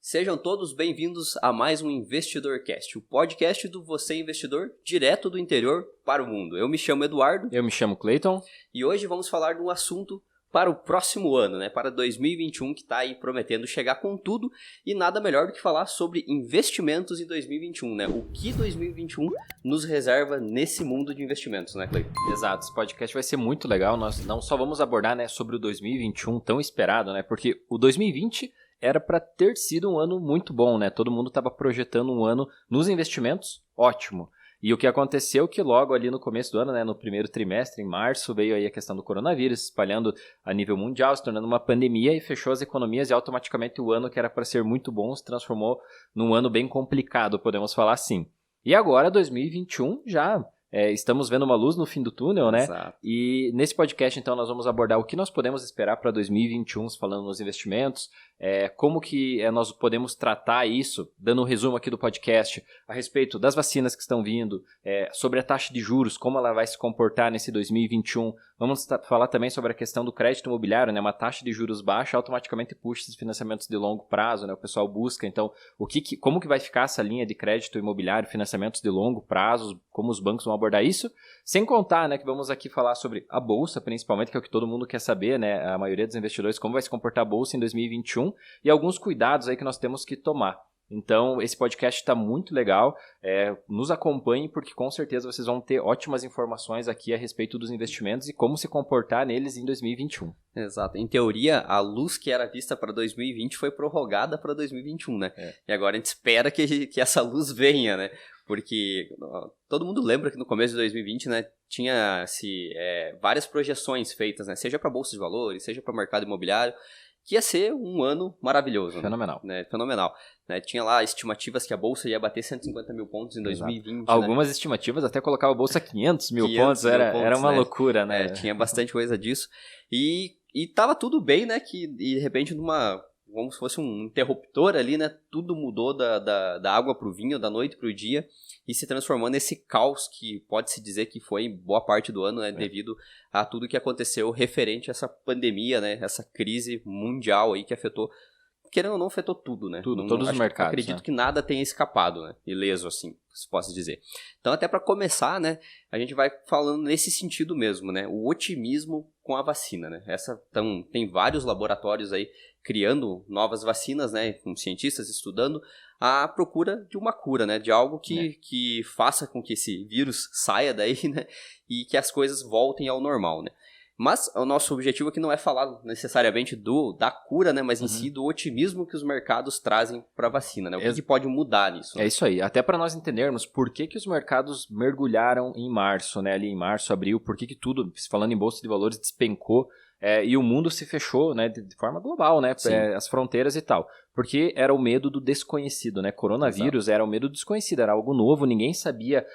Sejam todos bem-vindos a mais um InvestidorCast, o podcast do Você Investidor, direto do interior para o mundo. Eu me chamo Eduardo. Eu me chamo Clayton. E hoje vamos falar de um assunto para o próximo ano, para 2021, que está aí prometendo chegar com tudo. E nada melhor do que falar sobre investimentos em 2021, O que 2021 nos reserva nesse mundo de investimentos, Clayton? Exato, esse podcast vai ser muito legal. Nós não só vamos abordar, sobre o 2021 tão esperado, porque o 2020... era para ter sido um ano muito bom, Todo mundo estava projetando um ano nos investimentos ótimo. E o que aconteceu que logo ali no começo do ano, no primeiro trimestre, em março, veio aí a questão do coronavírus, espalhando a nível mundial, se tornando uma pandemia e fechou as economias e automaticamente o ano que era para ser muito bom se transformou num ano bem complicado, podemos falar assim. E agora, 2021, já... estamos vendo uma luz no fim do túnel, Exato. E nesse podcast, então, nós vamos abordar o que nós podemos esperar para 2021, falando nos investimentos, como que nós podemos tratar isso, dando um resumo aqui do podcast, a respeito das vacinas que estão vindo, sobre a taxa de juros, como ela vai se comportar nesse 2021. Vamos falar também sobre a questão do crédito imobiliário, uma taxa de juros baixa automaticamente puxa esses financiamentos de longo prazo, o pessoal busca, então, como que vai ficar essa linha de crédito imobiliário, financiamentos de longo prazo, como os bancos vão abordar isso, sem contar, que vamos aqui falar sobre a bolsa, principalmente, que é o que todo mundo quer saber, a maioria dos investidores, como vai se comportar a bolsa em 2021 e alguns cuidados aí que nós temos que tomar. Então, esse podcast está muito legal, nos acompanhem porque com certeza vocês vão ter ótimas informações aqui a respeito dos investimentos e como se comportar neles em 2021. Exato. Em teoria, a luz que era vista para 2020 foi prorrogada para 2021, E agora a gente espera que essa luz venha, Porque todo mundo lembra que no começo de 2020, tinha-se várias projeções feitas, seja para a Bolsa de Valores, seja para o mercado imobiliário, que ia ser um ano maravilhoso. Fenomenal. Fenomenal. Tinha lá estimativas que a Bolsa ia bater 150 mil pontos em 2020. Algumas estimativas até colocavam a Bolsa 500 mil pontos, era uma loucura, Tinha bastante coisa disso. E tava tudo bem, que de repente como se fosse um interruptor ali, tudo mudou da água para o vinho, da noite para o dia, e se transformando nesse caos que pode-se dizer que foi boa parte do ano, devido a tudo que aconteceu referente a essa pandemia, essa crise mundial aí que afetou, querendo ou não, afetou tudo, Tudo, todos os mercados. Acredito que nada tenha escapado, ileso assim, se posso dizer. Então, até para começar, a gente vai falando nesse sentido mesmo, o otimismo com a vacina, Então, tem vários laboratórios aí criando novas vacinas, com cientistas estudando a procura de uma cura, de algo que faça com que esse vírus saia daí, e que as coisas voltem ao normal, Mas o nosso objetivo aqui não é falar necessariamente da cura, mas em si do otimismo que os mercados trazem para a vacina, O que pode mudar nisso? É isso aí, até para nós entendermos por que os mercados mergulharam em março, ali em março, abril, por que tudo, falando em bolsa de valores, despencou, e o mundo se fechou, de forma global, as fronteiras e tal. Porque era o medo do desconhecido, Coronavírus Exato. Era o medo do desconhecido, era algo novo, ninguém sabia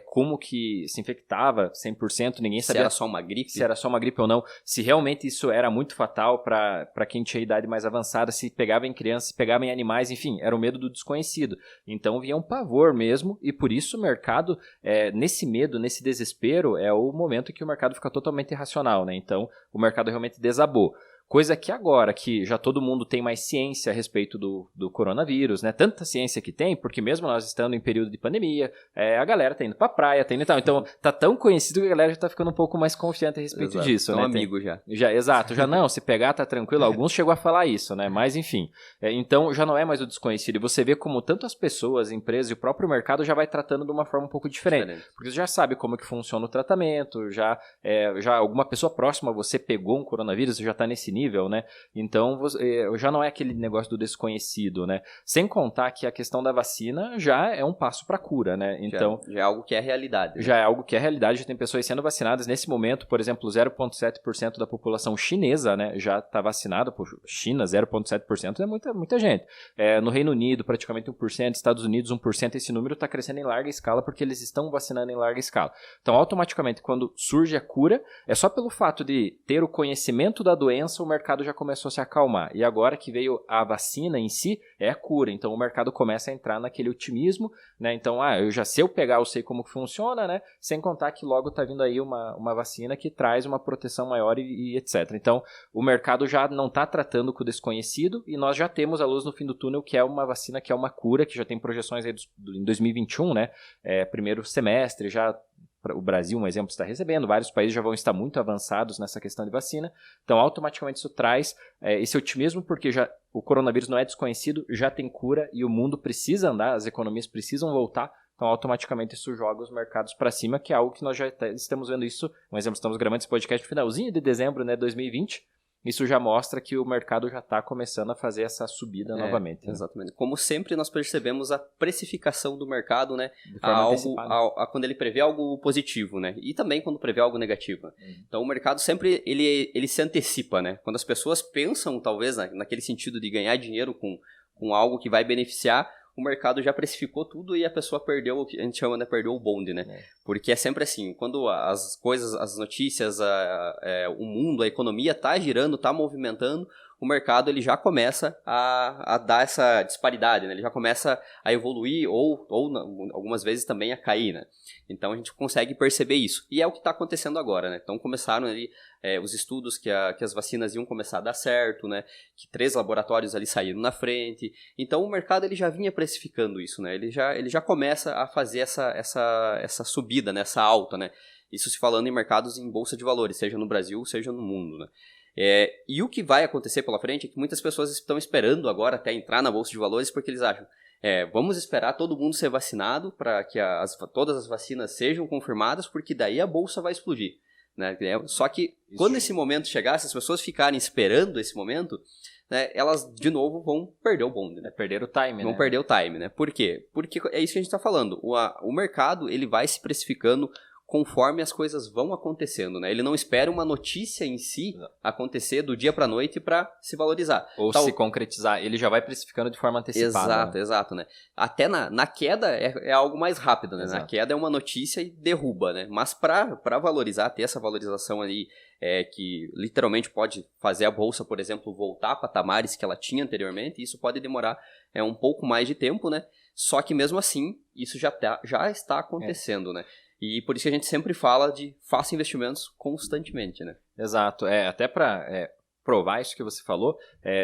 como que se infectava 100%, ninguém sabia se era só uma gripe. Se era só uma gripe ou não, se realmente isso era muito fatal para quem tinha idade mais avançada, se pegava em crianças, se pegava em animais, enfim, era o medo do desconhecido. Então vinha um pavor mesmo, e por isso o mercado, nesse medo, nesse desespero, é o momento que o mercado fica totalmente irracional, Então o mercado realmente desabou. Coisa que agora, que já todo mundo tem mais ciência a respeito do coronavírus, Tanta ciência que tem, porque mesmo nós estando em período de pandemia, a galera tá indo pra praia, tá indo e tal. Então, tá tão conhecido que a galera já tá ficando um pouco mais confiante a respeito Exato. disso, Tão amigo já. Exato, já não, se pegar tá tranquilo. Alguns chegou a falar isso, Mas, enfim. Então, já não é mais o desconhecido. E você vê como tanto as pessoas, empresas e o próprio mercado já vai tratando de uma forma um pouco diferente. Porque você já sabe como que funciona o tratamento, já alguma pessoa próxima a você pegou um coronavírus, você já tá nesse nível, Então, já não é aquele negócio do desconhecido, Sem contar que a questão da vacina já é um passo para a cura, Então, já é algo que é realidade. Já é algo que é realidade, já tem pessoas sendo vacinadas nesse momento, por exemplo, 0,7% da população chinesa, já está vacinada. Por China, 0,7% é muita gente. No Reino Unido, praticamente 1%, Estados Unidos, 1%, esse número está crescendo em larga escala porque eles estão vacinando em larga escala. Então, automaticamente, quando surge a cura, é só pelo fato de ter o conhecimento da doença, o mercado já começou a se acalmar. E agora que veio a vacina em si, é a cura. Então o mercado começa a entrar naquele otimismo, né? Então, se eu pegar, eu sei como funciona, né? Sem contar que logo está vindo aí uma vacina que traz uma proteção maior e etc. Então, o mercado já não está tratando com o desconhecido e nós já temos a luz no fim do túnel, que é uma vacina, que é uma cura, que já tem projeções aí em 2021, né? Primeiro semestre, já o Brasil, um exemplo, está recebendo, vários países já vão estar muito avançados nessa questão de vacina, então automaticamente isso traz esse otimismo, porque já o coronavírus não é desconhecido, já tem cura e o mundo precisa andar, as economias precisam voltar, então automaticamente isso joga os mercados para cima, que é algo que nós já estamos vendo isso, um exemplo, estamos gravando esse podcast no finalzinho de dezembro, né, 2020, isso já mostra que o mercado já está começando a fazer essa subida novamente. Né? Exatamente. Como sempre, nós percebemos a precificação do mercado, né? Quando ele prevê algo positivo, né? E também quando prevê algo negativo. Então, o mercado sempre ele se antecipa, né? Quando as pessoas pensam, talvez, naquele sentido de ganhar dinheiro com algo que vai beneficiar, o mercado já precificou tudo e a pessoa perdeu o que a gente chama, né, perdeu o bonde, né? Porque é sempre assim, quando as coisas, as notícias, o mundo, a economia tá girando, tá movimentando, o mercado ele já começa a dar essa disparidade, né? Ele já começa a evoluir ou algumas vezes também a cair, né? Então a gente consegue perceber isso. E é o que está acontecendo agora, né? Então começaram ali os estudos que as vacinas iam começar a dar certo, né? Que 3 laboratórios ali saíram na frente. Então o mercado ele já vinha precificando isso, né? Ele já começa a fazer essa subida, né? Essa alta, né? Isso se falando em mercados em bolsa de valores, seja no Brasil, seja no mundo, né? E o que vai acontecer pela frente é que muitas pessoas estão esperando agora até entrar na bolsa de valores porque eles acham, vamos esperar todo mundo ser vacinado para que todas as vacinas sejam confirmadas, porque daí a bolsa vai explodir, né? Só que quando esse momento chegar, se as pessoas ficarem esperando esse momento, né, elas de novo vão perder o bonde, né? Perder o time, Vão perder o time, né? Por quê? Porque é isso que a gente está falando. O mercado ele vai se precificando conforme as coisas vão acontecendo, né? Ele não espera uma notícia em si acontecer do dia para a noite para se valorizar. Ou se concretizar. Ele já vai precificando de forma antecipada. Exato, né? Até na queda é algo mais rápido, né? Exato. Na queda é uma notícia e derruba, né? Mas para valorizar, ter essa valorização ali, que literalmente pode fazer a bolsa, por exemplo, voltar a patamares que ela tinha anteriormente, isso pode demorar um pouco mais de tempo, né? Só que mesmo assim, isso já está acontecendo, né? E por isso que a gente sempre fala de faça investimentos constantemente, né? Exato. Até para provar isso que você falou,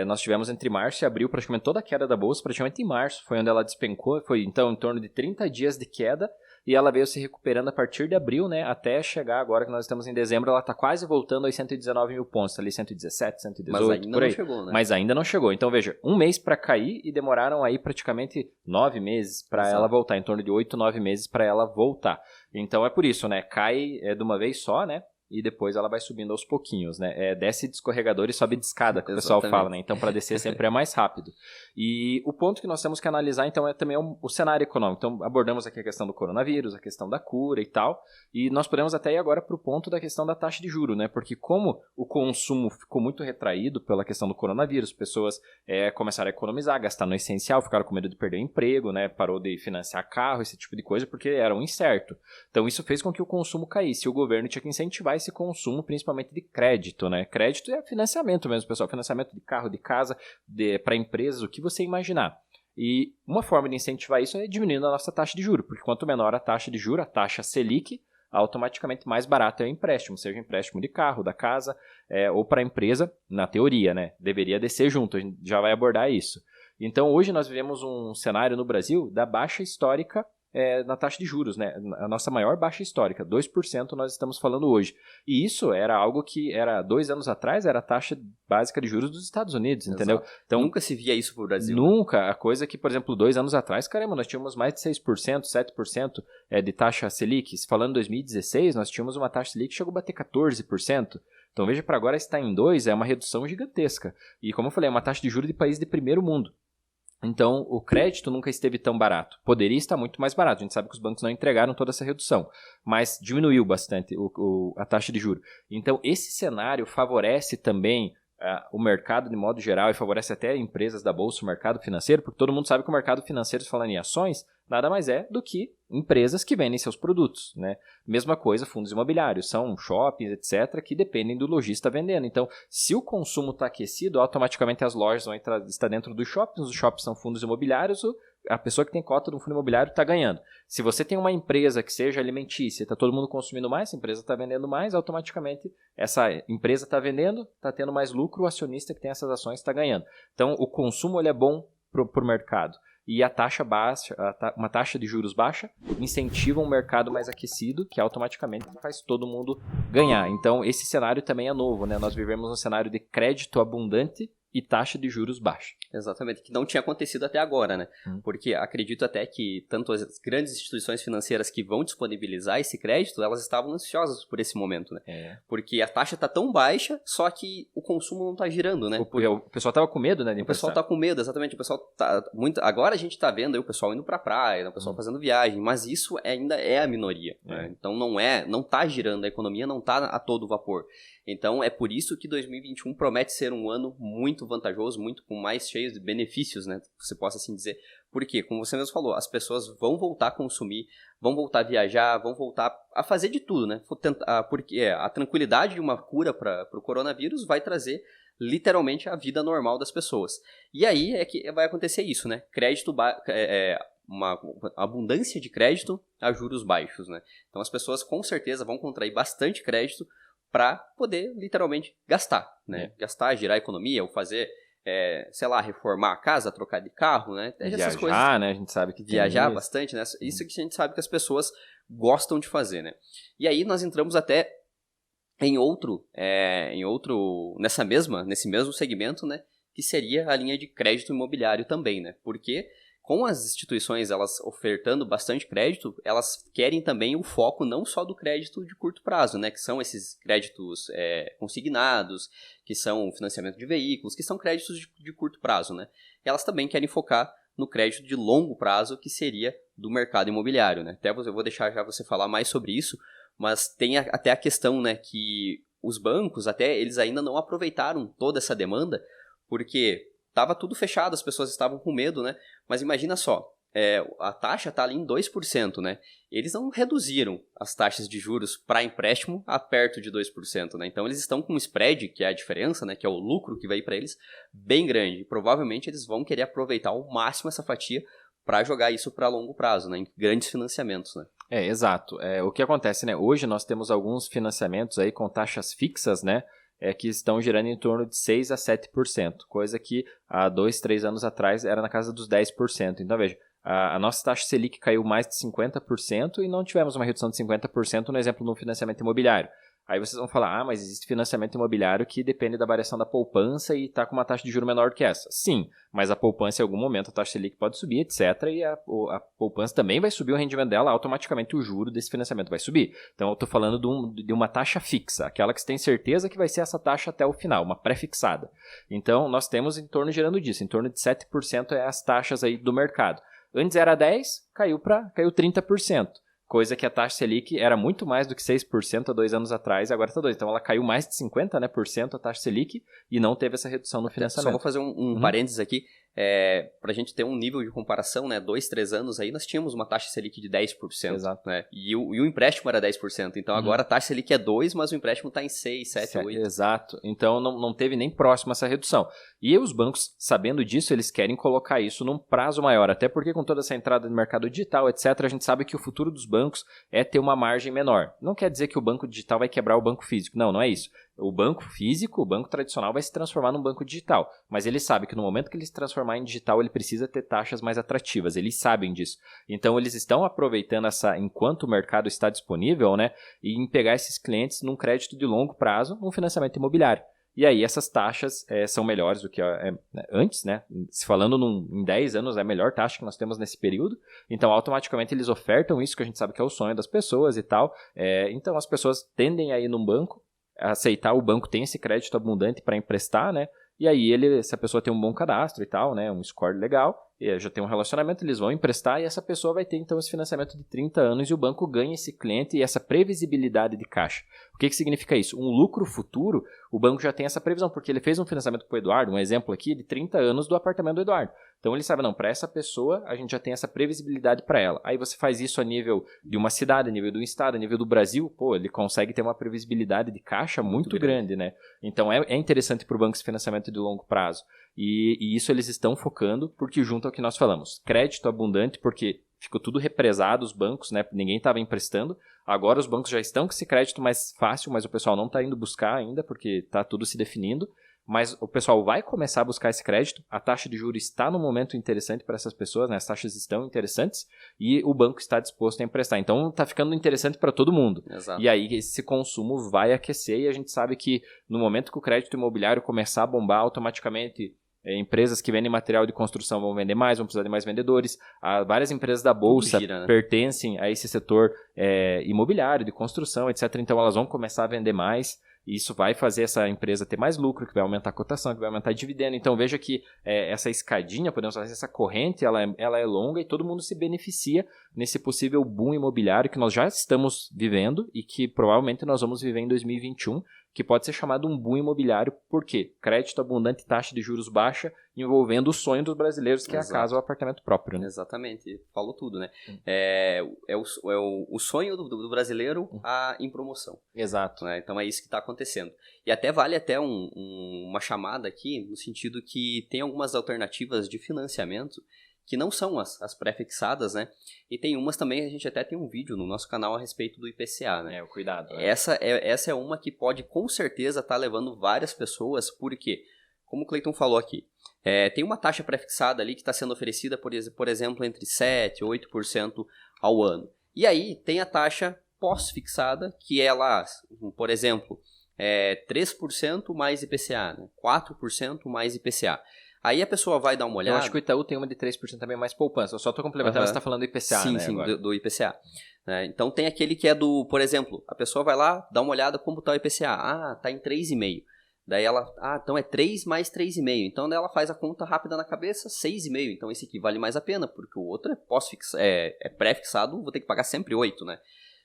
nós tivemos entre março e abril praticamente toda a queda da bolsa, praticamente em março, foi onde ela despencou, foi então em torno de 30 dias de queda, e ela veio se recuperando a partir de abril, né, até chegar agora que nós estamos em dezembro, ela está quase voltando aos 119 mil pontos, ali 117, 118, Mas ainda por aí. Não chegou, né? Mas ainda não chegou. Então veja, um mês para cair e demoraram aí praticamente 9 meses para ela voltar, em torno de 8, 9 meses para ela voltar. Então é por isso, né, cai de uma vez só, né, e depois ela vai subindo aos pouquinhos, né? Desce de escorregador e sobe de escada, que o pessoal fala, né? Então, para descer sempre é mais rápido. E o ponto que nós temos que analisar, então, é também o cenário econômico. Então, abordamos aqui a questão do coronavírus, a questão da cura e tal, e nós podemos até ir agora para o ponto da questão da taxa de juros, né? Porque como o consumo ficou muito retraído pela questão do coronavírus, pessoas começaram a economizar, gastar no essencial, ficaram com medo de perder o emprego, né? Parou de financiar carro, esse tipo de coisa, porque era um incerto. Então, isso fez com que o consumo caísse. O governo tinha que incentivar esse consumo, principalmente de crédito, né? Crédito é financiamento mesmo, pessoal. Financiamento de carro, de casa, para empresas, o que você imaginar. E uma forma de incentivar isso é diminuindo a nossa taxa de juros, porque quanto menor a taxa de juros, a taxa Selic, automaticamente mais barato é o empréstimo, seja empréstimo de carro, da casa, ou para a empresa, na teoria, né? Deveria descer junto, a gente já vai abordar isso. Então, hoje nós vivemos um cenário no Brasil da baixa histórica na taxa de juros, né? A nossa maior baixa histórica, 2% nós estamos falando hoje. E isso era algo que era 2 anos atrás, era a taxa básica de juros dos Estados Unidos, entendeu? Então, nunca se via isso pro Brasil. Nunca. Né? A coisa que, por exemplo, 2 anos atrás, caramba, nós tínhamos mais de 6%, 7% de taxa Selic. Falando em 2016, nós tínhamos uma taxa Selic que chegou a bater 14%. Então veja, para agora está em 2%, é uma redução gigantesca. E como eu falei, é uma taxa de juros de país de primeiro mundo. Então, o crédito nunca esteve tão barato. Poderia estar muito mais barato. A gente sabe que os bancos não entregaram toda essa redução, mas diminuiu bastante a taxa de juros. Então, esse cenário favorece também o mercado de modo geral e favorece até empresas da bolsa, o mercado financeiro, porque todo mundo sabe que o mercado financeiro, falando em ações, nada mais é do que empresas que vendem seus produtos, né? Mesma coisa, fundos imobiliários, são shoppings, etc., que dependem do lojista vendendo. Então, se o consumo está aquecido, automaticamente as lojas vão estar dentro dos shoppings, os shoppings são fundos imobiliários, a pessoa que tem cota no fundo imobiliário está ganhando. Se você tem uma empresa que seja alimentícia, está todo mundo consumindo mais, a empresa está vendendo mais, automaticamente essa empresa está vendendo, está tendo mais lucro, o acionista que tem essas ações está ganhando. Então, o consumo ele é bom para o mercado. E a taxa baixa, uma taxa de juros baixa, incentiva um mercado mais aquecido, que automaticamente faz todo mundo ganhar. Então, esse cenário também é novo, né? Nós vivemos um cenário de crédito abundante e taxa de juros baixa. Exatamente, que não tinha acontecido até agora, né? Porque acredito até que tanto as grandes instituições financeiras que vão disponibilizar esse crédito, elas estavam ansiosas por esse momento, né? Porque a taxa está tão baixa, só que o consumo não está girando, né? O pessoal estava com medo, né? O pessoal está com medo, exatamente. O pessoal tá muito. Agora a gente está vendo aí o pessoal indo para a praia, o pessoal fazendo viagem, mas isso ainda é a minoria. Né? Então não está girando, a economia não está a todo vapor. Então é por isso que 2021 promete ser um ano muito vantajoso, muito com mais cheio de benefícios, né? Você possa assim dizer. Porque, como você mesmo falou, as pessoas vão voltar a consumir, vão voltar a viajar, vão voltar a fazer de tudo, né? Porque a tranquilidade de uma cura para o coronavírus vai trazer literalmente a vida normal das pessoas. E aí é que vai acontecer isso, né? Uma abundância de crédito a juros baixos, né? Então as pessoas com certeza vão contrair bastante crédito para poder literalmente gastar, né? Gastar, girar a economia, ou fazer, reformar a casa, trocar de carro, né? Viajar, essas coisas, né? A gente sabe que viajar bastante, né? Isso que a gente sabe que as pessoas gostam de fazer, né? E aí nós entramos até nesse mesmo segmento, né? Que seria a linha de crédito imobiliário também, né? Porque com as instituições elas ofertando bastante crédito, elas querem também o foco não só do crédito de curto prazo, né, que são esses créditos consignados, que são financiamento de veículos, que são créditos de curto prazo, né? Elas também querem focar no crédito de longo prazo, que seria do mercado imobiliário, né? Até eu vou deixar já você falar mais sobre isso, mas tem até a questão, né, que os bancos eles ainda não aproveitaram toda essa demanda, porque estava tudo fechado, as pessoas estavam com medo, né? Mas imagina só, a taxa está ali em 2%, né? Eles não reduziram as taxas de juros para empréstimo a perto de 2%, né? Então eles estão com um spread, que é a diferença, né? Que é o lucro que vai para eles, bem grande. E provavelmente eles vão querer aproveitar ao máximo essa fatia para jogar isso para longo prazo, né? Em grandes financiamentos, né? Exato. O que acontece, né? Hoje nós temos alguns financiamentos aí com taxas fixas, né? Que estão girando em torno de 6% a 7%, coisa que há 2, 3 anos atrás era na casa dos 10%. Então, veja, a nossa taxa Selic caiu mais de 50% e não tivemos uma redução de 50% no exemplo no financiamento imobiliário. Aí vocês vão falar, mas existe financiamento imobiliário que depende da variação da poupança e está com uma taxa de juros menor que essa. Sim, mas a poupança em algum momento, a taxa Selic pode subir, etc. E a poupança também vai subir o rendimento dela, automaticamente o juro desse financiamento vai subir. Então eu estou falando de uma taxa fixa, aquela que você tem certeza que vai ser essa taxa até o final, uma pré-fixada. Então nós temos em torno gerando disso, em torno de 7% é as taxas aí do mercado. Antes era 10%, caiu 30%. Coisa que a taxa Selic era muito mais do que 6% há 2 anos atrás, e agora está 2%. Então ela caiu mais de 50%, né, a taxa Selic e não teve essa redução no financiamento. Só vou fazer um parênteses aqui, para a gente ter um nível de comparação, né, 2, 3 anos aí, nós tínhamos uma taxa Selic de 10%. Exato. Né, e o empréstimo era 10%. Então agora a taxa Selic é 2%, mas o empréstimo está em 6%, 7%, 8%. Exato. Então não teve nem próximo essa redução. E os bancos, sabendo disso, eles querem colocar isso num prazo maior, até porque com toda essa entrada no mercado digital, etc., a gente sabe que o futuro dos bancos é ter uma margem menor. Não quer dizer que o banco digital vai quebrar o banco físico. Não é isso. O banco físico, o banco tradicional vai se transformar num banco digital. Mas ele sabe que no momento que ele se transformar em digital, ele precisa ter taxas mais atrativas. Eles sabem disso. Então, eles estão aproveitando enquanto o mercado está disponível, né, e em pegar esses clientes num crédito de longo prazo, num financiamento imobiliário. E aí essas taxas são melhores do que antes, né? Se falando em 10 anos, é a melhor taxa que nós temos nesse período. Então, automaticamente, eles ofertam isso, que a gente sabe que é o sonho das pessoas e tal. Então, as pessoas tendem a ir num banco, a aceitar, o banco tem esse crédito abundante para emprestar, né? E aí, se a pessoa tem um bom cadastro e tal, né, um score legal, já tem um relacionamento, eles vão emprestar e essa pessoa vai ter, então, esse financiamento de 30 anos e o banco ganha esse cliente e essa previsibilidade de caixa. O que significa isso? Um lucro futuro, o banco já tem essa previsão, porque ele fez um financiamento para o Eduardo, um exemplo aqui, de 30 anos do apartamento do Eduardo. Então ele sabe, não, para essa pessoa a gente já tem essa previsibilidade para ela. Aí você faz isso a nível de uma cidade, a nível do estado, a nível do Brasil, pô, ele consegue ter uma previsibilidade de caixa muito grande, né? Então é interessante para o banco esse financiamento de longo prazo. E isso eles estão focando porque junto ao que nós falamos, crédito abundante, porque ficou tudo represado, os bancos, né? Ninguém estava emprestando. Agora os bancos já estão com esse crédito mais fácil, mas o pessoal não está indo buscar ainda, porque está tudo se definindo. Mas o pessoal vai começar a buscar esse crédito, a taxa de juros está no momento interessante para essas pessoas, né? As taxas estão interessantes e o banco está disposto a emprestar. Então está ficando interessante para todo mundo. Exato. E aí esse consumo vai aquecer e a gente sabe que no momento que o crédito imobiliário começar a bombar, automaticamente empresas que vendem material de construção vão vender mais, vão precisar de mais vendedores. Várias empresas da Bolsa gira, né? pertencem a esse setor imobiliário, de construção, etc. Então elas vão começar a vender mais. Isso vai fazer essa empresa ter mais lucro, que vai aumentar a cotação, que vai aumentar o dividendo. Então veja que essa escadinha, podemos fazer essa corrente, ela é longa e todo mundo se beneficia nesse possível boom imobiliário que nós já estamos vivendo e que provavelmente nós vamos viver em 2021, que pode ser chamado um boom imobiliário, por quê? Crédito abundante, taxa de juros baixa, envolvendo o sonho dos brasileiros, que Exato. é a casa ou apartamento próprio. Né? Exatamente, falou tudo, né? O sonho do brasileiro em promoção. Exato. Né? Então é isso que está acontecendo. E até vale até uma chamada aqui, no sentido que tem algumas alternativas de financiamento que não são as pré-fixadas, né? E tem umas também, a gente até tem um vídeo no nosso canal a respeito do IPCA, né? O cuidado. Né? Essa é uma que pode com certeza estar levando várias pessoas, porque, como o Cleiton falou aqui, tem uma taxa pré-fixada ali que está sendo oferecida, por exemplo, entre 7% e 8% ao ano. E aí tem a taxa pós-fixada, que é lá, por exemplo, 3% mais IPCA, né? 4% mais IPCA. Aí a pessoa vai dar uma olhada... Eu acho que o Itaú tem uma de 3% também mais poupança. Eu só estou complementando, você está falando do IPCA, sim, né? Sim, agora. do IPCA. Então tem aquele que é do... Por exemplo, a pessoa vai lá, dá uma olhada como está o IPCA. Ah, está em 3,5%. Daí ela... Ah, então é 3 mais 3,5%. Então ela faz a conta rápida na cabeça, 6,5%. Então esse aqui vale mais a pena, porque o outro é pré-fixado, vou ter que pagar sempre 8%, né?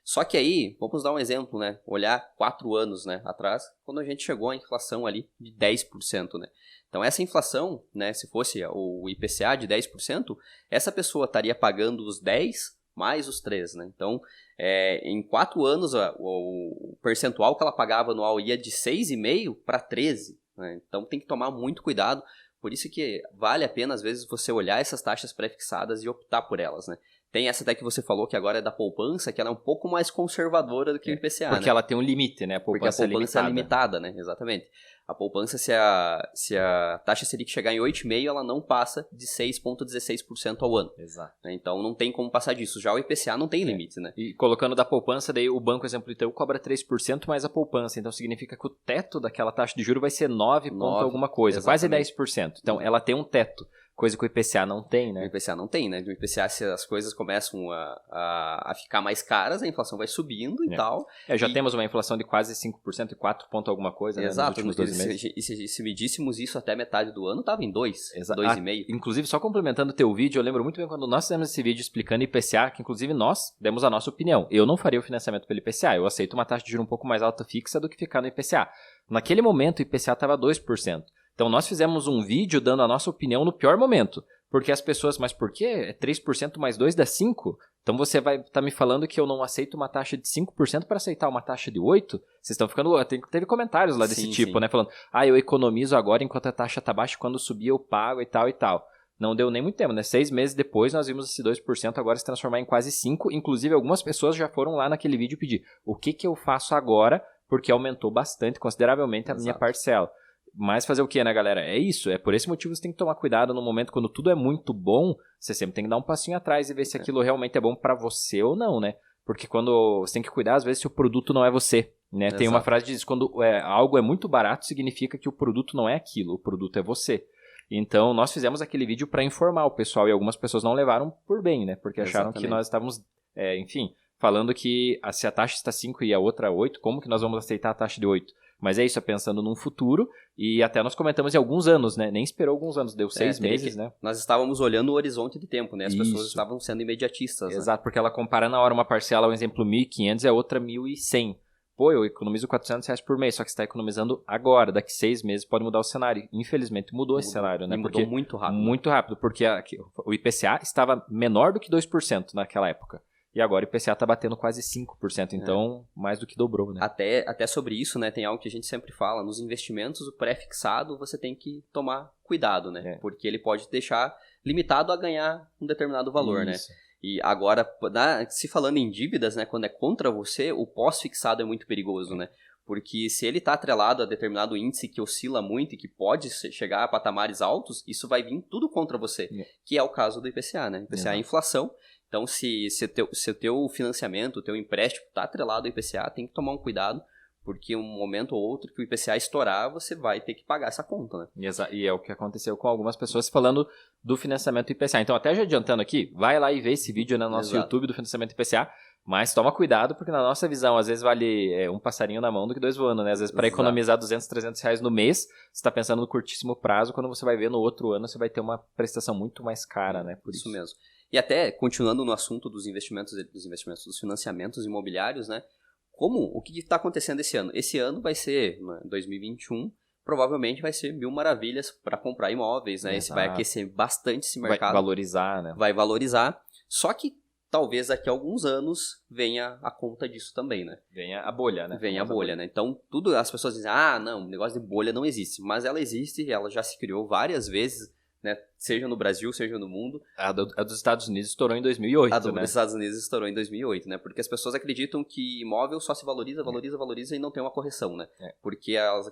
Só que aí, vamos dar um exemplo, né? Olhar 4 anos, né, atrás, quando a gente chegou à inflação ali de 10%, né? Então essa inflação, né, se fosse o IPCA de 10%, essa pessoa estaria pagando os 10 mais os 3, né? Então, em 4 anos, o percentual que ela pagava anual ia de 6,5% para 13%, né? Então tem que tomar muito cuidado. Por isso que vale a pena, às vezes, você olhar essas taxas pré-fixadas e optar por elas, né? Tem essa até que você falou que agora é da poupança, que ela é um pouco mais conservadora do que o IPCA, porque né? ela tem um limite, né? Porque a poupança é limitada, né? Exatamente. A poupança, se a taxa Selic chegar em 8,5%, ela não passa de 6,16% ao ano. Exato. Então não tem como passar disso. Já o IPCA não tem limite, né? E colocando da poupança, daí o banco, exemplo, Itaú cobra 3% mais a poupança. Então significa que o teto daquela taxa de juros vai ser 9 ponto alguma coisa, exatamente. Quase 10%. Então ela tem um teto. Coisa que o IPCA não tem, né? O IPCA não tem, né? O IPCA, se as coisas começam a ficar mais caras, a inflação vai subindo e tal. Já temos uma inflação de quase 5% e 4 ponto alguma coisa, né? Exato. Nos últimos 12 meses. E se medíssemos isso até metade do ano, estava em 2,5%. Inclusive, só complementando o teu vídeo, eu lembro muito bem quando nós fizemos esse vídeo explicando IPCA, que inclusive nós demos a nossa opinião. Eu não faria o financiamento pelo IPCA, eu aceito uma taxa de juros um pouco mais alta fixa do que ficar no IPCA. Naquele momento, o IPCA estava 2%. Então, nós fizemos um vídeo dando a nossa opinião no pior momento. Porque as pessoas, mas por quê? 3% mais 2 dá 5%? Então você vai estar me falando que eu não aceito uma taxa de 5% para aceitar uma taxa de 8%? Vocês estão ficando... Teve comentários lá desse tipo, né? Falando, eu economizo agora enquanto a taxa está baixa, quando subir eu pago e tal e tal. Não deu nem muito tempo, né? 6 meses depois nós vimos esse 2% agora se transformar em quase 5%. Inclusive algumas pessoas já foram lá naquele vídeo pedir o que eu faço agora, porque aumentou bastante, consideravelmente a minha parcela. Mas fazer o que, né, galera? É isso. É por esse motivo que você tem que tomar cuidado no momento quando tudo é muito bom. Você sempre tem que dar um passinho atrás e ver se aquilo realmente é bom pra você ou não, né? Porque quando você tem que cuidar, às vezes, se o produto não é você, né? Tem uma frase que diz, quando algo é muito barato, significa que o produto não é aquilo, o produto é você. Então, nós fizemos aquele vídeo para informar o pessoal e algumas pessoas não levaram por bem, né? Porque acharam que nós estávamos, falando que se a taxa está 5 e a outra 8, como que nós vamos aceitar a taxa de 8? Mas é isso, é pensando num futuro, e até nós comentamos em alguns anos, né? Nem esperou alguns anos, deu 6 meses, né? Nós estávamos olhando o horizonte de tempo, né? As pessoas estavam sendo imediatistas. Exato, porque ela compara na hora uma parcela, um exemplo, 1.500 e a outra 1.100. pô, eu economizo R$400 por mês, só que você está economizando agora, daqui 6 meses pode mudar o cenário. Infelizmente mudou esse cenário, né? Mudou muito rápido. Muito rápido, porque o IPCA estava menor do que 2% naquela época. E agora o IPCA está batendo quase 5%, então mais do que dobrou, né? Até sobre isso, né, tem algo que a gente sempre fala, nos investimentos, o pré-fixado você tem que tomar cuidado, né? Porque ele pode deixar limitado a ganhar um determinado valor, isso. né? E agora, se falando em dívidas, né, quando é contra você, o pós-fixado é muito perigoso, né? Porque se ele está atrelado a determinado índice que oscila muito e que pode chegar a patamares altos, isso vai vir tudo contra você, que é o caso do IPCA, né? IPCA é a inflação. Então, se o teu financiamento, o teu empréstimo está atrelado ao IPCA, tem que tomar um cuidado, porque um momento ou outro que o IPCA estourar, você vai ter que pagar essa conta, né? E é o que aconteceu com algumas pessoas falando do financiamento IPCA. Então, até já adiantando aqui, vai lá e vê esse vídeo no nosso YouTube do financiamento IPCA, mas toma cuidado, porque na nossa visão, às vezes vale um passarinho na mão do que 2 voando, né? Às vezes, para economizar R$200, R$300 no mês, você está pensando no curtíssimo prazo, quando você vai ver no outro ano, você vai ter uma prestação muito mais cara, né? Por isso mesmo. E até, continuando no assunto dos financiamentos imobiliários, né? O que está acontecendo esse ano? Esse ano vai ser, 2021, provavelmente vai ser 1000 maravilhas para comprar imóveis, né? Esse vai aquecer bastante esse mercado. Vai valorizar, né? Vai valorizar, só que talvez daqui a alguns anos venha a conta disso também, né? Venha a bolha, né? Venha a bolha, né? Então, as pessoas dizem, não, o negócio de bolha não existe. Mas ela existe, ela já se criou várias vezes, né? Seja no Brasil, seja no mundo. A dos Estados Unidos estourou em 2008, dos Estados Unidos estourou em 2008, né? Porque as pessoas acreditam que imóvel só se valoriza e não tem uma correção, né? Porque elas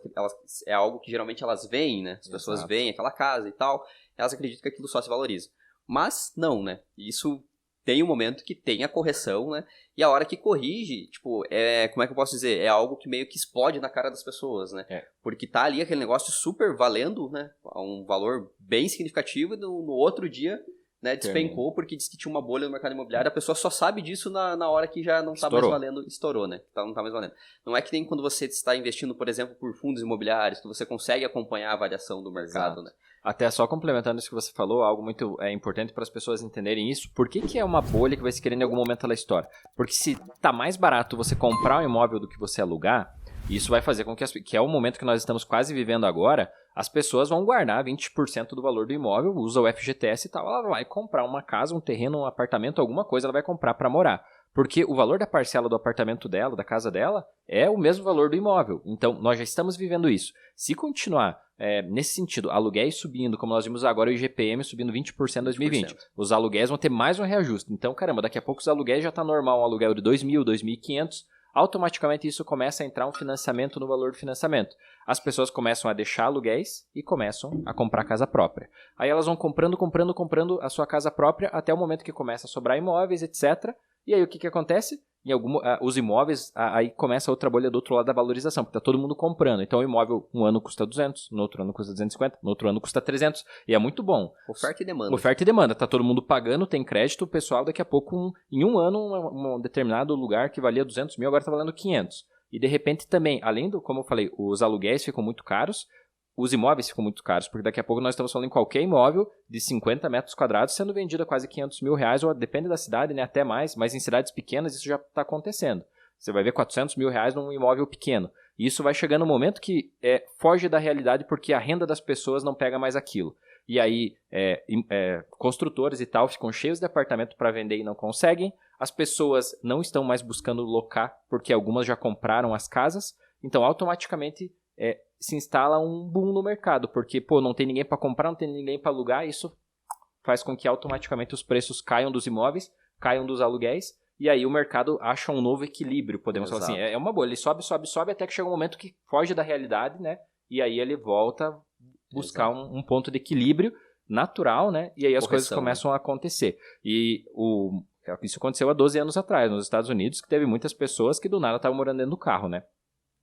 é algo que geralmente elas veem, né? As pessoas veem aquela casa e tal, elas acreditam que aquilo só se valoriza. Mas não, né? Isso tem um momento que tem a correção, né? E a hora que corrige, como é que eu posso dizer? É algo que meio que explode na cara das pessoas, né? Porque tá ali aquele negócio super valendo, né? Um valor bem significativo e no outro dia, né, despencou porque disse que tinha uma bolha no mercado imobiliário. A pessoa só sabe disso na hora que já não tá mais valendo, estourou, né? Não tá mais valendo. Não é que nem quando você está investindo, por exemplo, por fundos imobiliários, que você consegue acompanhar a variação do mercado, né? Até só complementando isso que você falou, algo muito importante para as pessoas entenderem isso. Por que é uma bolha que vai se querer em algum momento da história? Porque se tá mais barato você comprar um imóvel do que você alugar, isso vai fazer com que é o momento que nós estamos quase vivendo agora, as pessoas vão guardar 20% do valor do imóvel, usa o FGTS e tal, ela vai comprar uma casa, um terreno, um apartamento, alguma coisa, ela vai comprar para morar. Porque o valor da parcela do apartamento dela, da casa dela, é o mesmo valor do imóvel. Então, nós já estamos vivendo isso. Se continuar nesse sentido, aluguéis subindo, como nós vimos agora, o IGPM subindo 20% em 2020, os aluguéis vão ter mais um reajuste. Então, caramba, daqui a pouco os aluguéis já está normal, um aluguel de 2.000, 2.500, automaticamente isso começa a entrar um financiamento no valor do financiamento. As pessoas começam a deixar aluguéis e começam a comprar casa própria. Aí elas vão comprando a sua casa própria até o momento que começa a sobrar imóveis, etc. E aí o que acontece? Os imóveis, aí começa outra bolha do outro lado da valorização, porque está todo mundo comprando. Então o imóvel um ano custa 200, no outro ano custa 250, no outro ano custa 300. E é muito bom. Oferta e demanda. Oferta e demanda. Está todo mundo pagando, tem crédito, o pessoal daqui a pouco, em um ano, um determinado lugar que valia 200 mil, agora está valendo 500. E de repente também, além do, como eu falei, os aluguéis ficam muito caros, os imóveis ficam muito caros, porque daqui a pouco nós estamos falando em qualquer imóvel de 50 metros quadrados sendo vendido a quase 500 mil reais, ou depende da cidade, né, até mais, mas em cidades pequenas isso já está acontecendo. Você vai ver 400 mil reais num imóvel pequeno. E isso vai chegando no momento que foge da realidade porque a renda das pessoas não pega mais aquilo. E aí construtores e tal ficam cheios de apartamento para vender e não conseguem. As pessoas não estão mais buscando locar porque algumas já compraram as casas. Então automaticamente se instala um boom no mercado, porque não tem ninguém para comprar, não tem ninguém para alugar, isso faz com que automaticamente os preços caiam dos imóveis, caiam dos aluguéis, e aí o mercado acha um novo equilíbrio, podemos falar assim. É uma bolha, ele sobe, sobe, sobe, até que chega um momento que foge da realidade, né? E aí ele volta a buscar um ponto de equilíbrio natural, né? E aí as coisas começam a acontecer. E isso aconteceu há 12 anos atrás, nos Estados Unidos, que teve muitas pessoas que do nada estavam morando dentro do carro, né?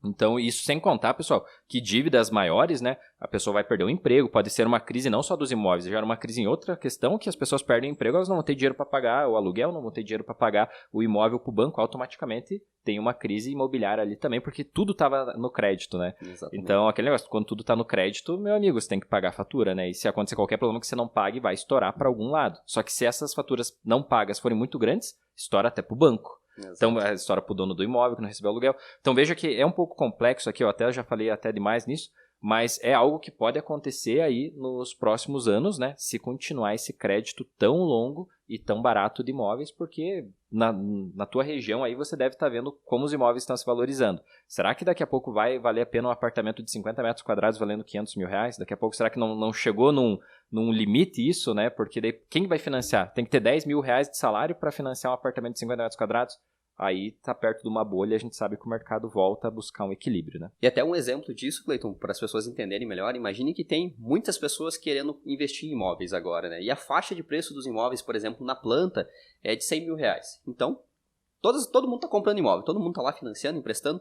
Então, isso sem contar, pessoal, que dívidas maiores, né, a pessoa vai perder o emprego, pode ser uma crise não só dos imóveis, já era uma crise em outra questão, que as pessoas perdem o emprego, elas não vão ter dinheiro para pagar o aluguel, não vão ter dinheiro para pagar o imóvel para o banco, automaticamente tem uma crise imobiliária ali também, porque tudo estava no crédito, né? Exatamente. Então, aquele negócio, quando tudo está no crédito, meu amigo, você tem que pagar a fatura, né? E se acontecer qualquer problema que você não pague, vai estourar para algum lado. Só que se essas faturas não pagas forem muito grandes, estoura até para o banco. Exato. Então, a história pro dono do imóvel que não recebeu aluguel. Então, veja que é um pouco complexo aqui, eu até já falei até demais nisso, mas é algo que pode acontecer aí nos próximos anos, né? Se continuar esse crédito tão longo e tão barato de imóveis, porque na tua região aí você deve estar vendo como os imóveis estão se valorizando. Será que daqui a pouco vai valer a pena um apartamento de 50 metros quadrados valendo 500 mil reais? Daqui a pouco será que não chegou num limite isso, né? Porque daí quem vai financiar? Tem que ter 10 mil reais de salário para financiar um apartamento de 50 metros quadrados? Aí tá perto de uma bolha, a gente sabe que o mercado volta a buscar um equilíbrio, né? E até um exemplo disso, Cleiton, para as pessoas entenderem melhor, imagine que tem muitas pessoas querendo investir em imóveis agora, né? E a faixa de preço dos imóveis, por exemplo, na planta, é de 100 mil reais. Então, todo mundo está comprando imóvel, todo mundo está lá financiando, emprestando,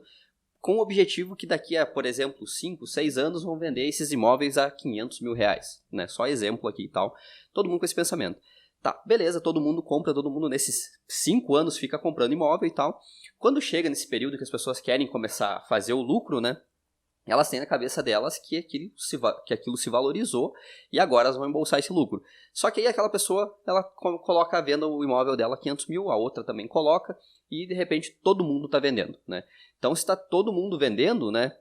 com o objetivo que daqui a, por exemplo, 5, 6 anos vão vender esses imóveis a 500 mil reais, né? Só exemplo aqui e tal. Todo mundo com esse pensamento. Tá, beleza, todo mundo compra, todo mundo nesses 5 anos fica comprando imóvel e tal. Quando chega nesse período que as pessoas querem começar a fazer o lucro, né? Elas têm na cabeça delas que aquilo se valorizou e agora elas vão embolsar esse lucro. Só que aí aquela pessoa, ela coloca à venda o imóvel dela 500 mil, a outra também coloca e de repente todo mundo está vendendo, né? Então se está todo mundo vendendo, né?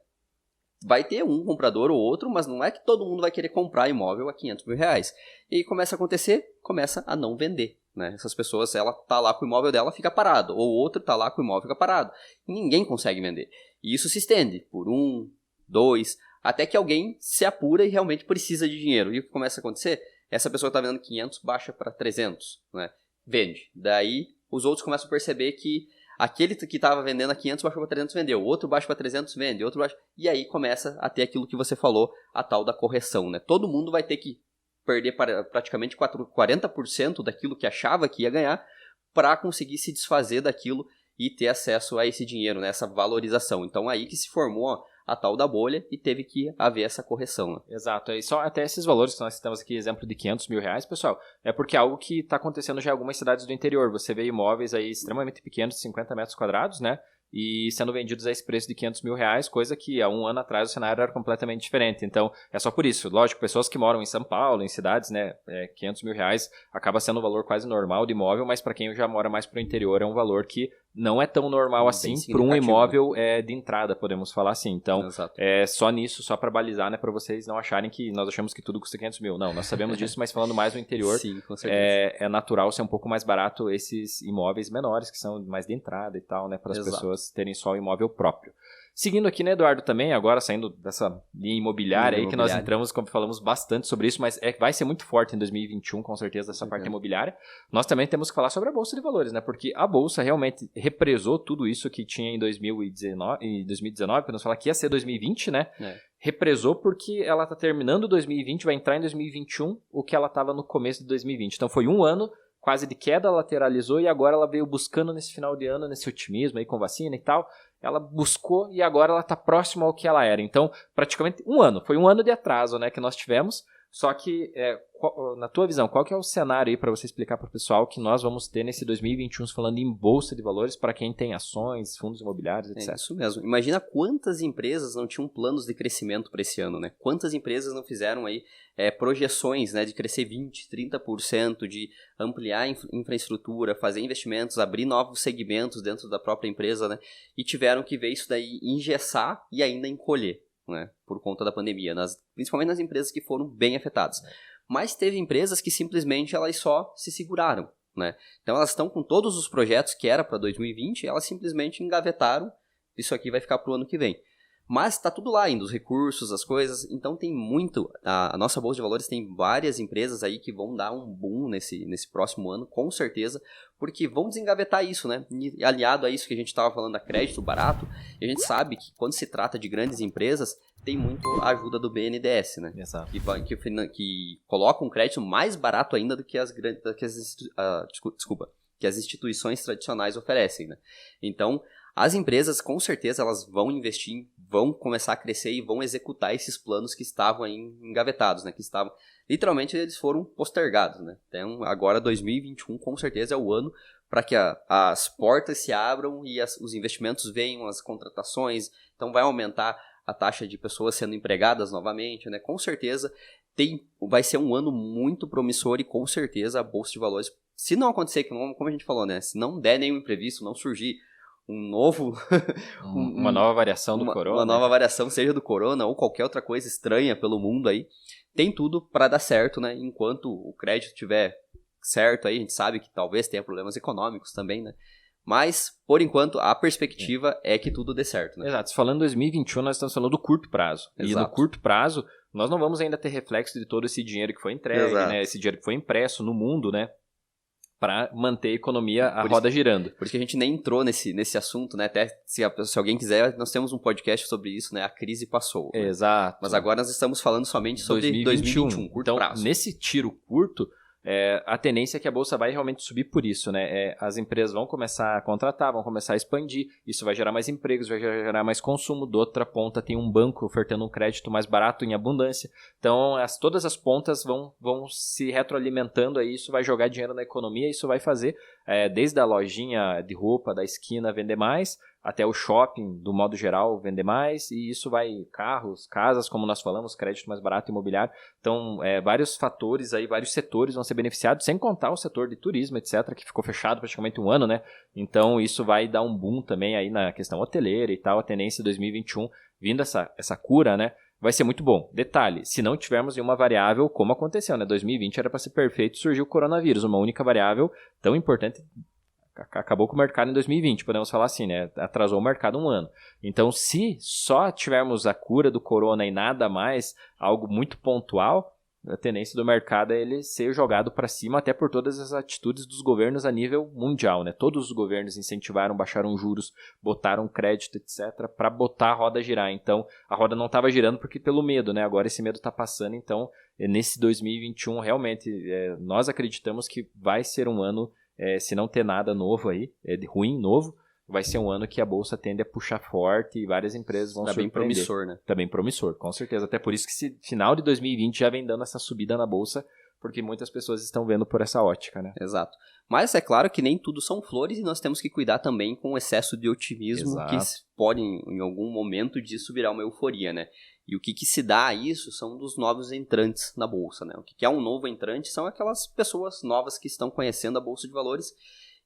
Vai ter um comprador ou outro, mas não é que todo mundo vai querer comprar imóvel a 500 mil reais. E começa a acontecer, começa a não vender, né? Essas pessoas, ela tá lá com o imóvel dela, fica parado. Ou outro tá lá com o imóvel, fica parado. E ninguém consegue vender. E isso se estende por 1, 2, até que alguém se apura e realmente precisa de dinheiro. E o que começa a acontecer? Essa pessoa tá vendendo 500, baixa para 300, né? Vende. Daí, os outros começam a perceber que aquele que estava vendendo a 500 baixou para 300, vendeu. Outro baixa para 300, vende. Outro baixa... E aí começa a ter aquilo que você falou, a tal da correção, né? Todo mundo vai ter que perder praticamente 40% daquilo que achava que ia ganhar para conseguir se desfazer daquilo e ter acesso a esse dinheiro, né? Essa valorização. Então aí que se formou a tal da bolha e teve que haver essa correção. Né? Exato, e só até esses valores que nós citamos aqui, exemplo de 500 mil reais, pessoal, é porque é algo que está acontecendo já em algumas cidades do interior. Você vê imóveis aí extremamente pequenos, 50 metros quadrados, né? E sendo vendidos a esse preço de 500 mil reais, coisa que há um ano atrás o cenário era completamente diferente. Então, é só por isso. Lógico, pessoas que moram em São Paulo, em cidades, né, 500 mil reais acaba sendo um valor quase normal de imóvel, mas para quem já mora mais para o interior é um valor que não é tão normal assim para um imóvel de entrada, podemos falar assim. Então, é só nisso, só para balizar, né, para vocês não acharem que nós achamos que tudo custa 500 mil. Não, nós sabemos disso, mas falando mais no interior, sim, com certeza. É natural ser um pouco mais barato esses imóveis menores, que são mais de entrada e tal, né, para as pessoas terem só o imóvel próprio. Seguindo aqui, né, Eduardo, também, agora saindo dessa linha imobiliária aí, que nós entramos, como falamos bastante sobre isso, mas vai ser muito forte em 2021, com certeza, essa parte imobiliária. Nós também temos que falar sobre a Bolsa de Valores, né, porque a Bolsa realmente represou tudo isso que tinha em 2019, podemos falar que ia ser 2020, né, represou porque ela está terminando 2020, vai entrar em 2021, o que ela estava no começo de 2020. Então foi um ano quase de queda, lateralizou e agora ela veio buscando nesse final de ano, nesse otimismo aí com vacina e tal, ela buscou e agora ela está próxima ao que ela era. Então, praticamente foi um ano de atraso, né, que nós tivemos. Só que, na tua visão, qual que é o cenário aí para você explicar para o pessoal que nós vamos ter nesse 2021 falando em Bolsa de Valores para quem tem ações, fundos imobiliários, etc. É isso mesmo. Imagina quantas empresas não tinham planos de crescimento para esse ano, né? Quantas empresas não fizeram aí projeções, né, de crescer 20%, 30%, de ampliar infraestrutura, fazer investimentos, abrir novos segmentos dentro da própria empresa, né? E tiveram que ver isso daí engessar e ainda encolher. Né, por conta da pandemia, principalmente nas empresas que foram bem afetadas. Mas teve empresas que simplesmente elas só se seguraram. Né? Então elas estão com todos os projetos que era para 2020, elas simplesmente engavetaram, isso aqui vai ficar para o ano que vem. Mas está tudo lá ainda, os recursos, as coisas, então tem muito, a nossa Bolsa de Valores tem várias empresas aí que vão dar um boom nesse próximo ano, com certeza, porque vão desengavetar isso, né? E aliado a isso que a gente estava falando da crédito barato, a gente sabe que quando se trata de grandes empresas, tem muito a ajuda do BNDES, né? Exato. Que coloca um crédito mais barato ainda do que as instituições tradicionais oferecem, né? Então, as empresas, com certeza, elas vão investir, vão começar a crescer e vão executar esses planos que estavam aí engavetados, né? Que estavam, literalmente, eles foram postergados, né? Então, agora, 2021, com certeza, é o ano para que as portas se abram e os investimentos venham, as contratações. Então, vai aumentar a taxa de pessoas sendo empregadas novamente, né? Com certeza, vai ser um ano muito promissor e, com certeza, a Bolsa de Valores se não acontecer, como a gente falou, né? Se não der nenhum imprevisto, não surgir um novo... uma nova variação do corona. Uma nova variação, seja do corona ou qualquer outra coisa estranha pelo mundo aí, tem tudo para dar certo, né? Enquanto o crédito estiver certo aí, a gente sabe que talvez tenha problemas econômicos também, né? Mas, por enquanto, a perspectiva é que tudo dê certo, né? Exato. Falando em 2021, nós estamos falando do curto prazo. Exato. E no curto prazo, nós não vamos ainda ter reflexo de todo esse dinheiro que foi entregue, né? Esse dinheiro que foi impresso no mundo, né? Para manter a economia, a roda girando. Por isso que a gente nem entrou nesse assunto, né? Até se alguém quiser, nós temos um podcast sobre isso, né? A crise passou. Né? Exato. Mas agora nós estamos falando somente sobre 2021, curto então, prazo. Nesse tiro curto, a tendência é que a bolsa vai realmente subir por isso, né? As empresas vão começar a contratar, vão começar a expandir, isso vai gerar mais empregos, vai gerar mais consumo. Do outra ponta tem um banco ofertando um crédito mais barato em abundância. Então, todas as pontas vão se retroalimentando aí, isso vai jogar dinheiro na economia, isso vai fazer desde a lojinha de roupa da esquina vender mais, até o shopping, do modo geral, vender mais, e isso vai carros, casas, como nós falamos, crédito mais barato, imobiliário. Então, vários fatores aí, vários setores vão ser beneficiados, sem contar o setor de turismo, etc., que ficou fechado praticamente um ano, né? Então, isso vai dar um boom também aí na questão hoteleira e tal, a tendência de 2021, vindo essa cura, né? Vai ser muito bom. Detalhe, se não tivermos nenhuma variável, como aconteceu, né? 2020 era para ser perfeito, surgiu o coronavírus, uma única variável tão importante. Acabou com o mercado em 2020, podemos falar assim, né? Atrasou o mercado um ano. Então, se só tivermos a cura do corona e nada mais, algo muito pontual, a tendência do mercado é ele ser jogado para cima, até por todas as atitudes dos governos a nível mundial, né? Todos os governos incentivaram, baixaram juros, botaram crédito, etc., para botar a roda girar. Então, a roda não estava girando porque pelo medo, né? Agora esse medo está passando, então, nesse 2021, realmente, nós acreditamos que vai ser um ano, se não ter nada novo aí, de ruim, novo, vai ser um ano que a bolsa tende a puxar forte e várias empresas vão surpreender. Tá bem promissor, né? Tá bem promissor, com certeza. Até por isso que esse final de 2020 já vem dando essa subida na bolsa, porque muitas pessoas estão vendo por essa ótica, né? Exato. Mas é claro que nem tudo são flores e nós temos que cuidar também com o excesso de otimismo. Exato. Que pode, em algum momento disso, virar uma euforia, né? E o que se dá a isso são dos novos entrantes na bolsa, né? O que é um novo entrante são aquelas pessoas novas que estão conhecendo a bolsa de valores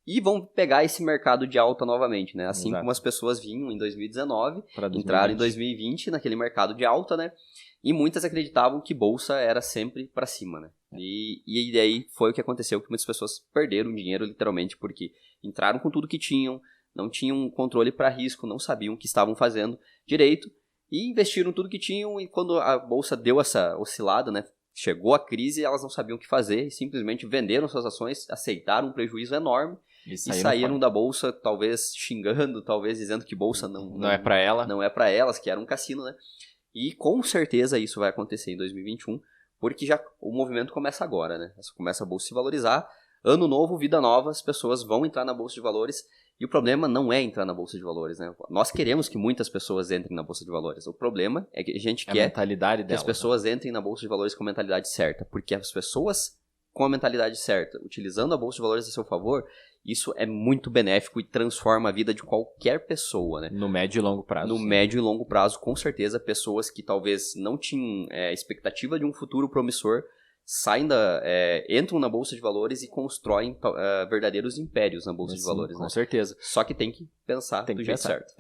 e vão pegar esse mercado de alta novamente, né? Assim Exato. Como as pessoas vinham em 2019, entraram em 2020 naquele mercado de alta, né? E muitas acreditavam que bolsa era sempre para cima, né? E daí foi o que aconteceu, que muitas pessoas perderam dinheiro literalmente porque entraram com tudo que tinham, não tinham controle para risco, não sabiam o que estavam fazendo direito e investiram tudo que tinham e quando a bolsa deu essa oscilada, né? Chegou a crise, elas não sabiam o que fazer e simplesmente venderam suas ações, aceitaram um prejuízo enorme e saíram da bolsa, talvez xingando, talvez dizendo que bolsa não é para ela. Não é para elas, que era um cassino, né? E com certeza isso vai acontecer em 2021, porque já o movimento começa agora, né? Começa a bolsa se valorizar, ano novo, vida nova, as pessoas vão entrar na bolsa de valores e o problema não é entrar na bolsa de valores, né? Nós queremos que muitas pessoas entrem na bolsa de valores. O problema é que a gente quer mentalidade que as pessoas entrem na bolsa de valores com a mentalidade certa, porque as pessoas com a mentalidade certa, utilizando a bolsa de valores a seu favor, isso é muito benéfico e transforma a vida de qualquer pessoa, né? No médio e longo prazo. No médio e longo prazo, com certeza, pessoas que talvez não tinham expectativa de um futuro promissor, entram na bolsa de valores e constroem verdadeiros impérios na bolsa de valores. Com né? certeza. Só que tem que pensar do jeito certo.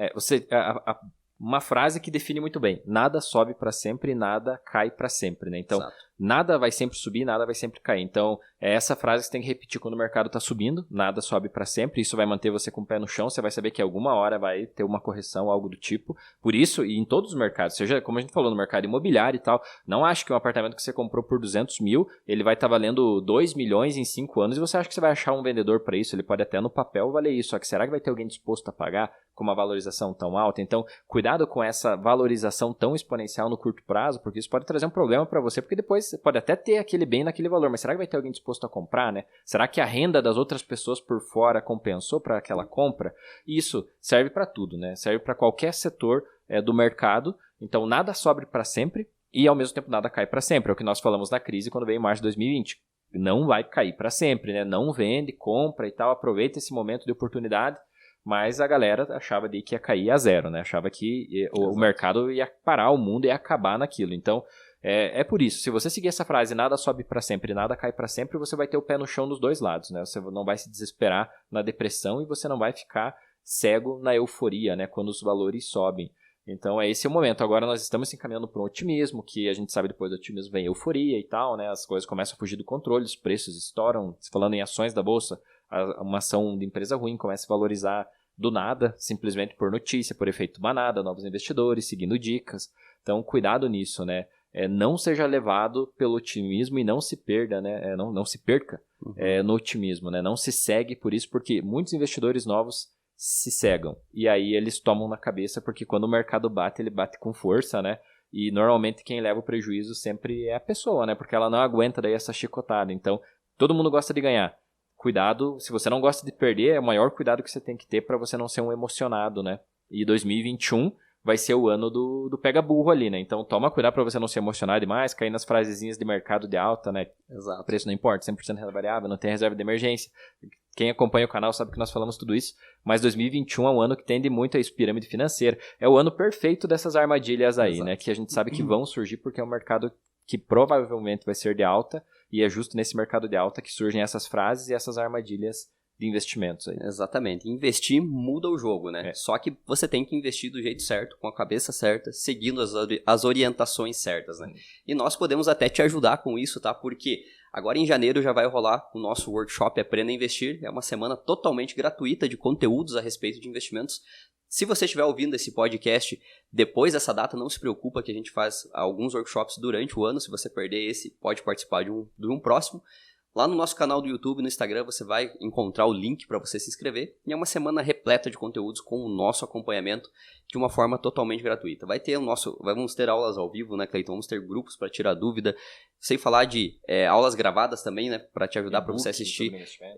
Uma frase que define muito bem: nada sobe para sempre, nada cai para sempre, né? Então, Exato. Nada vai sempre subir, nada vai sempre cair. Então, é essa frase que você tem que repetir quando o mercado está subindo. Nada sobe para sempre. Isso vai manter você com o pé no chão. Você vai saber que alguma hora vai ter uma correção, algo do tipo. Por isso, e em todos os mercados, seja como a gente falou, no mercado imobiliário e tal, não ache que um apartamento que você comprou por 200 mil, ele vai estar valendo 2 milhões em 5 anos e você acha que você vai achar um vendedor para isso. Ele pode até no papel valer isso. Só que será que vai ter alguém disposto a pagar com uma valorização tão alta? Então, cuidado com essa valorização tão exponencial no curto prazo, porque isso pode trazer um problema para você, porque depois você pode até ter aquele bem naquele valor, mas será que vai ter alguém disposto a comprar, né? Será que a renda das outras pessoas por fora compensou para aquela compra? Isso serve para tudo, né? Serve para qualquer setor do mercado. Então, nada sobe para sempre e, ao mesmo tempo, nada cai para sempre. É o que nós falamos na crise quando veio em março de 2020. Não vai cair para sempre, né? Não vende, compra e tal, aproveita esse momento de oportunidade. Mas a galera achava que ia cair a zero, né? Achava que o mercado ia parar, o mundo ia acabar naquilo. Então, É por isso, se você seguir essa frase, nada sobe para sempre, nada cai para sempre, você vai ter o pé no chão dos dois lados, né? Você não vai se desesperar na depressão e você não vai ficar cego na euforia, né? Quando os valores sobem. Então, esse é o momento. Agora nós estamos se encaminhando para um otimismo, que a gente sabe depois do otimismo vem euforia e tal, né? As coisas começam a fugir do controle, os preços estouram. Falando em ações da bolsa, uma ação de empresa ruim começa a valorizar do nada, simplesmente por notícia, por efeito manada, novos investidores, seguindo dicas. Então, cuidado nisso, né? Não seja levado pelo otimismo e não se perda, né? Não se perca no otimismo, né? Não se segue por isso, porque muitos investidores novos se cegam. E aí eles tomam na cabeça, porque quando o mercado bate, ele bate com força, né? E normalmente quem leva o prejuízo sempre é a pessoa, né? Porque ela não aguenta daí essa chicotada. Então, todo mundo gosta de ganhar. Cuidado, se você não gosta de perder, é o maior cuidado que você tem que ter para você não ser um emocionado, né? E 2021 vai ser o ano do pega-burro ali, né? Então toma cuidado para você não se emocionar demais, cair nas frasezinhas de mercado de alta, né? Exato. O preço não importa, 100% renda variável, não tem reserva de emergência. Quem acompanha o canal sabe que nós falamos tudo isso, mas 2021 é um ano que tende muito a isso, pirâmide financeira. É o ano perfeito dessas armadilhas aí, Exato. Né? Que a gente sabe que vão surgir porque é um mercado que provavelmente vai ser de alta, e é justo nesse mercado de alta que surgem essas frases e essas armadilhas de investimentos aí. Exatamente. Investir muda o jogo, né? Só que você tem que investir do jeito certo, com a cabeça certa, seguindo as orientações certas, né? E nós podemos até te ajudar com isso, tá? Porque agora em janeiro já vai rolar o nosso workshop Aprenda a Investir. É uma semana totalmente gratuita de conteúdos a respeito de investimentos. Se você estiver ouvindo esse podcast depois dessa data, não se preocupa que a gente faz alguns workshops durante o ano. Se você perder esse, pode participar de um próximo. Lá no nosso canal do YouTube e no Instagram você vai encontrar o link para você se inscrever. E é uma semana repleta de conteúdos com o nosso acompanhamento de uma forma totalmente gratuita. Vamos ter aulas ao vivo, né, Cleiton? Vamos ter grupos para tirar dúvida. Sem falar de aulas gravadas também, né, para te ajudar, para você assistir.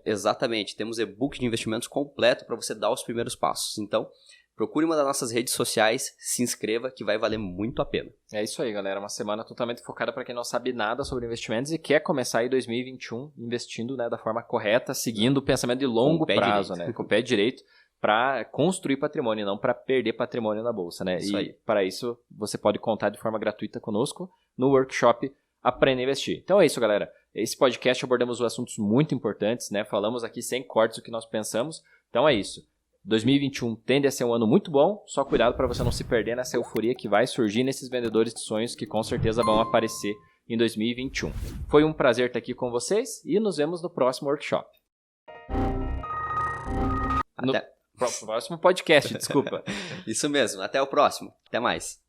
Exatamente. Temos e-book de investimentos completo para você dar os primeiros passos. Então, procure uma das nossas redes sociais, se inscreva, que vai valer muito a pena. É isso aí, galera. Uma semana totalmente focada para quem não sabe nada sobre investimentos e quer começar aí 2021 investindo, né, da forma correta, seguindo o pensamento de longo prazo, né, com o pé direito, para construir patrimônio, não para perder patrimônio na bolsa, né? Isso aí. Para isso, você pode contar de forma gratuita conosco no workshop Aprenda a Investir. Então é isso, galera. Esse podcast abordamos assuntos muito importantes, né? Falamos aqui sem cortes o que nós pensamos. Então é isso. 2021 tende a ser um ano muito bom, só cuidado para você não se perder nessa euforia que vai surgir nesses vendedores de sonhos que com certeza vão aparecer em 2021. Foi um prazer estar aqui com vocês e nos vemos no próximo workshop. No próximo podcast, desculpa. Isso mesmo, até o próximo. Até mais.